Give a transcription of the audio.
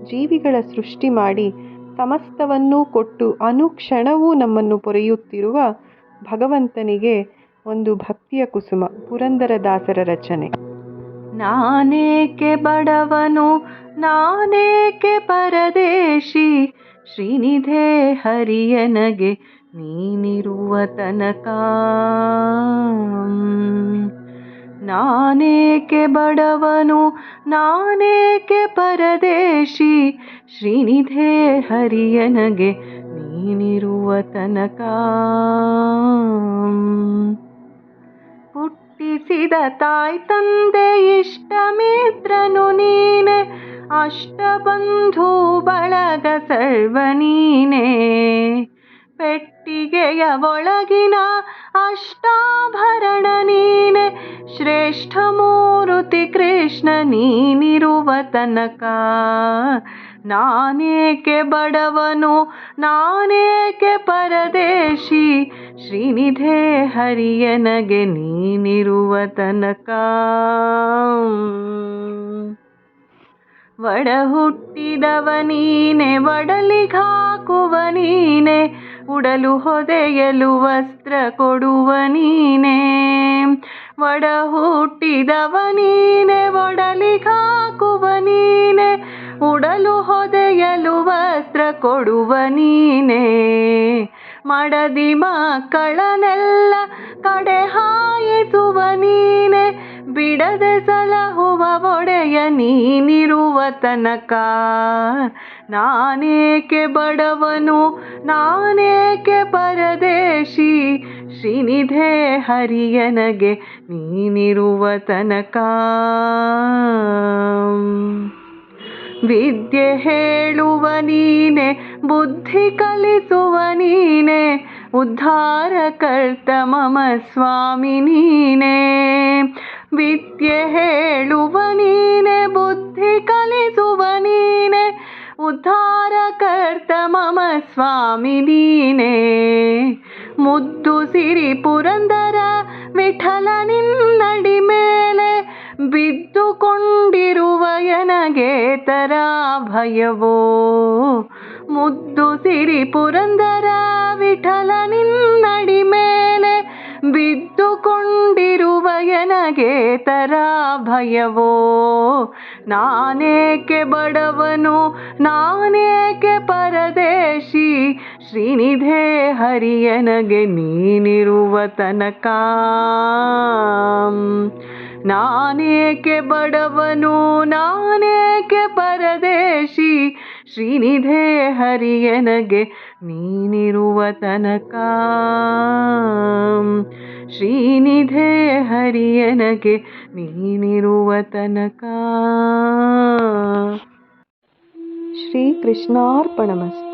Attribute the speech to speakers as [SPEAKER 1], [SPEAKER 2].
[SPEAKER 1] ಜೀವಿಗಳ ಸೃಷ್ಟಿ ಮಾಡಿ ಸಮಸ್ತವನ್ನೂ ಕೊಟ್ಟು ಅನುಕ್ಷಣವೂ ನಮ್ಮನ್ನು ಪೊರೆಯುತ್ತಿರುವ ಭಗವಂತನಿಗೆ ಒಂದು ಭಕ್ತಿಯ ಕುಸುಮ ಪುರಂದರದಾಸರ ರಚನೆ. ನಾನೇಕೆ ಬಡವನು ನಾನೇಕೆ ಪರದೇಶಿ, ಶ್ರೀನಿಧೆ ಹರಿಯನಗೆ ನೀನಿರುವ ತನಕ. ನಾನೇಕೆ ಬಡವನು ನಾನೇಕೆ ಪರದೇಶಿ, ಶ್ರೀನಿಧೆ ಹರಿಯನಗೆ ನೀನಿರುವ ತನಕ. ಹುಟ್ಟಿಸಿದ ತಾಯಿ ತಂದೆ ಇಷ್ಟ ಮಿತ್ರನು ನೀನೆ, ಅಷ್ಟಬಂಧು ಬಳಗ ಸರ್ವ ನೀನೆ. ಪೆಟ್ಟಿಗೆಯ ಒಳಗಿನ ಅಷ್ಟಾಭರಣ ನೀನೆ, ಶ್ರೇಷ್ಠ ಮೂರುತಿ ಕೃಷ್ಣ ನೀನಿರುವ ತನಕ. ನಾನೇಕೆ ಬಡವನು ನಾನೇಕೆ ಪರದೇಶಿ, ಶ್ರೀನಿಧೆ ಹರಿಯನಗೆ ನೀನಿರುವ ತನಕ. ಒಡ ಹುಟ್ಟಿದವ ನೀನೆ ಒಡಲಿಗಾಕುವ ನೀನೆ, ಉಡಲು ಹೊದೆಯಲು ವಸ್ತ್ರ ಕೊಡುವ ನೀನೆ. ಒಡ ಹುಟ್ಟಿದವ ನೀನೆ ಒಡಲಿಗಾಕುವ ನೀನೆ, ಉಡಲು ಹೊದೆಯಲು ವಸ್ತ್ರ ಕೊಡುವ ನೀನೆ. ಮಡದಿ ಮಕ್ಕಳನ್ನೆಲ್ಲ ಕಡೆ ಹಾಯಿಸುವ ನೀನೆ, ಬಿಡದೆ ಸಲಹುವ ಒಡೆಯ ನೀನಿರುವ ತನಕ. ನಾನೇಕೆ ಬಡವನು ನಾನೇಕೆ ಪರದೇಶಿ, ಶ್ರೀನಿಧೆ ಹರಿಯನಗೆ ನೀನಿರುವ ತನಕ. ವಿದ್ಯೆ ಹೇಳುವ ನೀನೆ ಬುದ್ಧಿ ಕಲಿಸುವ ನೀನೆ, ಉದ್ಧಾರಕರ್ತ ಮಮ ಸ್ವಾಮಿ ನೀನೆ. ವಿದ್ಯೆ ಹೇಳುವ ನೀನೆ ಬುದ್ಧಿ ಕಲಿಸುವ ನೀನೆ, ಉದ್ಧಾರಕರ್ತ ಮಮ ಸ್ವಾಮಿ ನೀನೆ. ಮುದ್ದು ಸಿರಿ ಪುರಂದರ ವಿಠಲ ನಿನ್ನಡಿ ಮೇಲೆ, ಬಿದ್ದುಕೊಂಡಿರುವ ಎನಗೆ ತರ ಭಯವೋ. ಮುದ್ದು ಸಿರಿ ಪುರಂದರ ವಿಠಲ ನಿನ್ನಡಿ ಮೇಲೆ, ಬಿದ್ದುಕೊಂಡಿರುವ ಎನಗೆ ತರ ಭಯವೋ. ನಾನೇಕೆ ಬಡವನು ನಾನೇಕೆ ಪರದೇಶಿ, ಶ್ರೀನಿಧೆ ಹರಿಯನಗೆ ನೀನಿರುವ ತನಕ. ನಾನೇಕೆ ಬಡವನು ನಾನೇಕೆ ಪರದೇಶಿ, ಶ್ರೀನಿಧೆ ಹರಿಯನಗೆ ನೀನಿರುವ ತನಕ. ಶ್ರೀನಿಧೆ ಹರಿಯನಗೆ ನೀನಿರುವ ತನಕ. ಶ್ರೀಕೃಷ್ಣಾರ್ಪಣಮಸ್ತು.